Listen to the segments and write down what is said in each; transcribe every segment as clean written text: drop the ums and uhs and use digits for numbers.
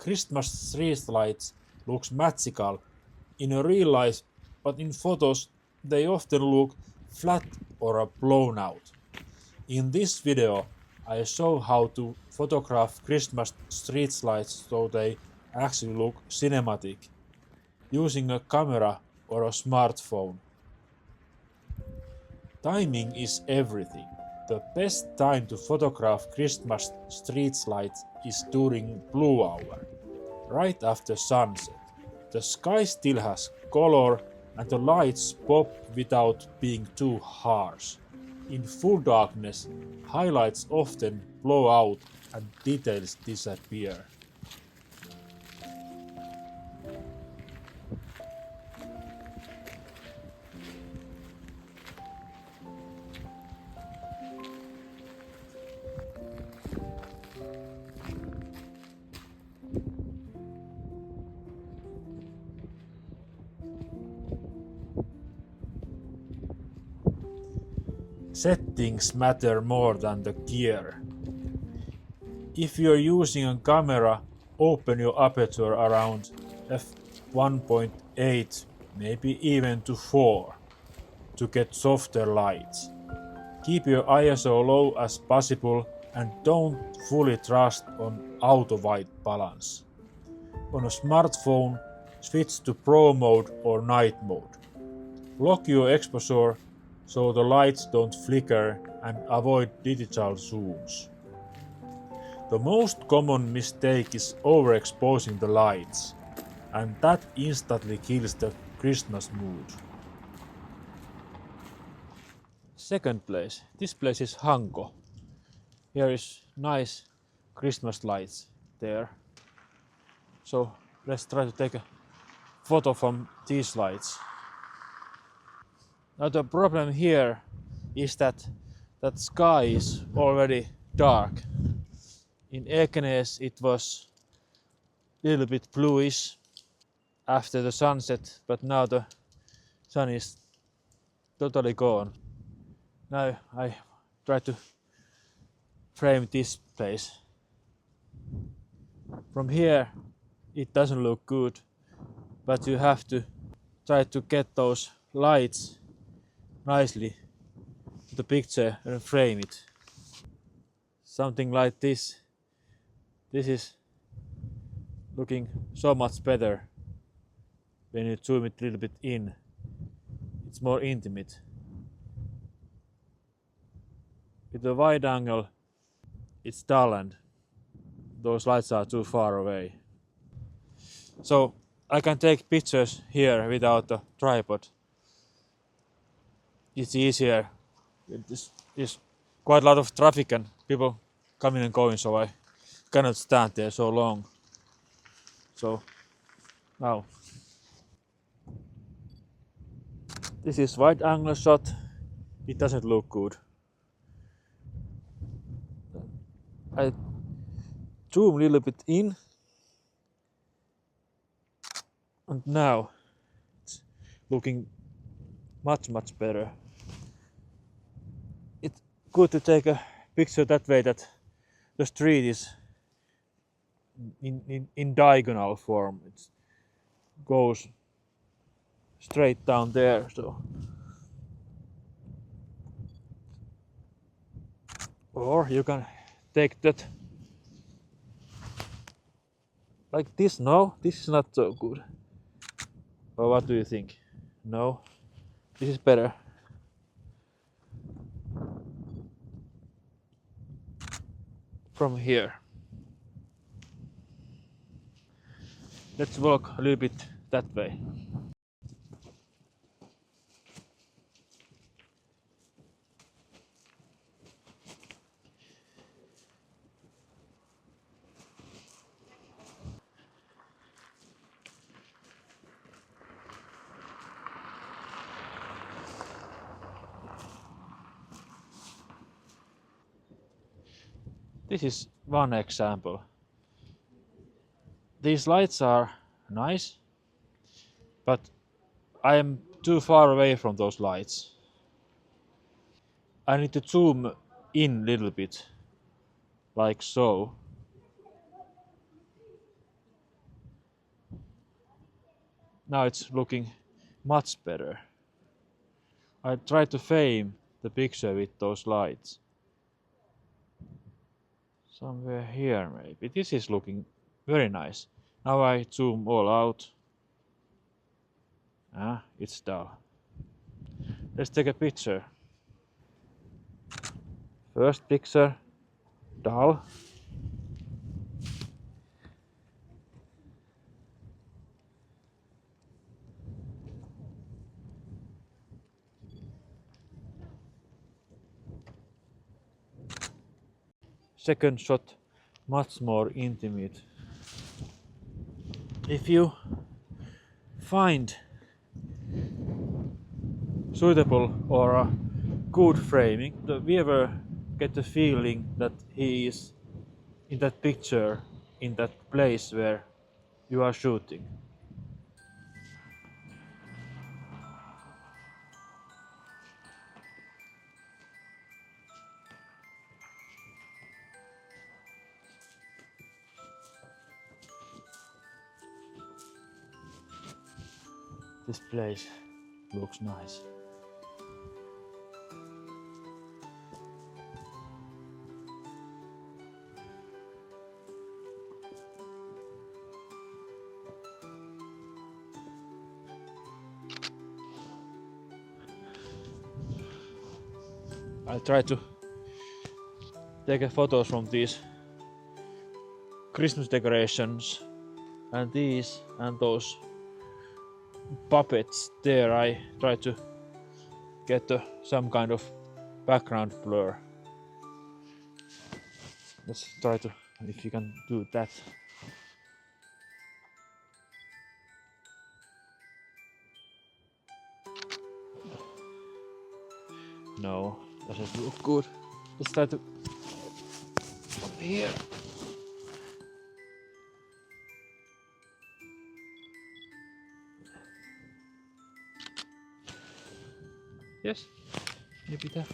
Christmas street lights looks magical in a real life, but in photos they often look flat or blown out. In this video, I show how to photograph Christmas street lights so they actually look cinematic, using a camera or a smartphone. Timing is everything. The best time to photograph Christmas street lights is during blue hour, right after sunset. The sky still has color and the lights pop without being too harsh. In full darkness, highlights often blow out and details disappear. Settings matter more than the gear. If you're using a camera, open your aperture around f1.8, maybe even to 4, to get softer lights. Keep your ISO low as possible and don't fully trust on auto white balance. On a smartphone, switch to Pro mode or night mode. Lock your exposure so the lights don't flicker and avoid digital zooms. The most common mistake is overexposing the lights, and that instantly kills the Christmas mood. Second place. This place is Hanko. Here is nice Christmas lights there. So let's try to take a photo from these lights. Now the problem here is that sky is already dark. In Ekenes it was a little bit bluish after the sunset, but now the sun is totally gone. Now I try to frame this place. From here it doesn't look good, but you have to try to get those lights nicely to the picture and frame it. Something like this. This is looking so much better when you zoom it a little bit in. It's more intimate. With the wide angle, it's dull and those lights are too far away. So I can take pictures here without a tripod. It's easier. There's quite a lot of traffic and people coming and going, so I cannot stand there so long. So now this is wide angle shot. It doesn't look good. I zoom a little bit in, and now it's looking much better. It's good to take a picture that way that the street is in diagonal form. It goes straight down there. So, or you can take that like this. No, this is not so good. Or what do you think? No, this is better. From here. Let's walk a little bit that way. This is one example. These lights are nice, but I am too far away from those lights. I need to zoom in a little bit, like so. Now it's looking much better. I tried to frame the picture with those lights. Somewhere here maybe. This is looking very nice. Now I zoom all out. It's dull. Let's take a picture. First picture, dull. Second shot, much more intimate. If you find suitable or a good framing, the viewer get the feeling that he is in that picture, in that place where you are shooting. This place looks nice. I try to take photos from these Christmas decorations and these and those puppets there. I try to get some kind of background blur. Let's try to, if you can do that. No, doesn't look good. Let's try to from here. Yes, maybe that.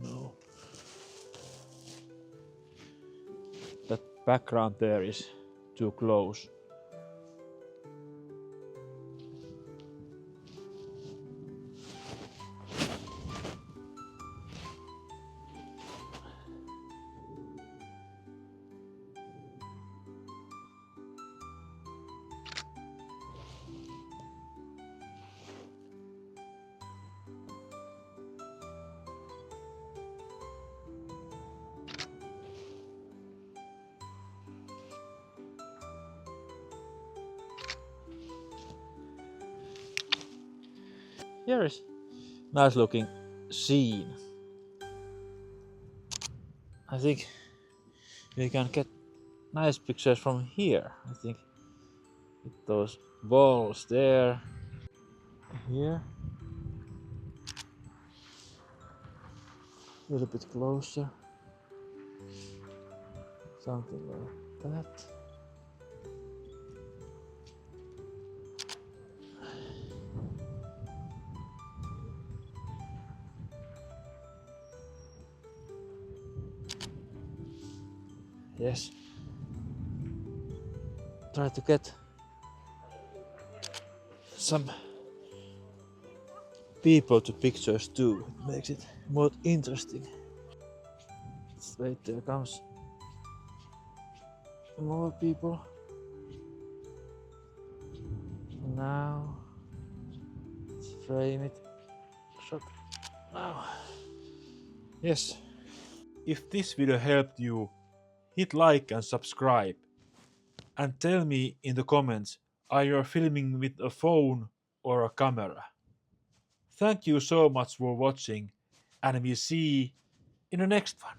No. That background there is too close. Here is nice looking scene. I think we can get nice pictures from here. I think with those walls there. Here. A little bit closer. Something like that. Yes. Try to get some people to pictures too. It makes it more interesting. Let's wait, there comes more people. Now let's frame it. Shot now. Yes. If this video helped you, hit like and subscribe. And tell me in the comments, are you filming with a phone or a camera? Thank you so much for watching, and we'll see in the next one.